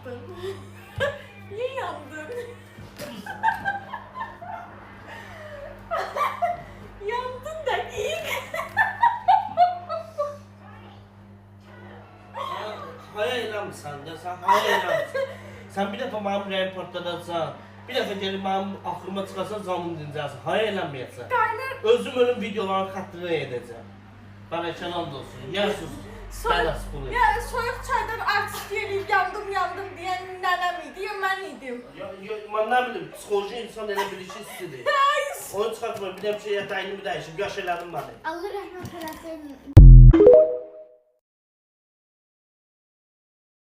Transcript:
yandın? Niye yandın? Yandın da ilk. Hayal inanmısan da sen hayal inanmısan. Sen bir defa benim rəyim partladacaqsan, bir defa gelip benim aklıma çıkarsan zamını dinleyeceksin. Hayal inanmayacaqsan. Kaynar. Özüm ölüm videoların xatırına edeceğim. Bana kənan da olsun. Yer sus. Bəlas pulu. Ya soyuq çaydan artist gelip yandım diyen nənəm idi, ya mən idim. Ben ne bileyim, psixoloji insan elə bir işi istidir. Onu çıxartma, bir de bir şey yatağını dəyişib, yaş elədim beni. Allah rəhmət eləsin.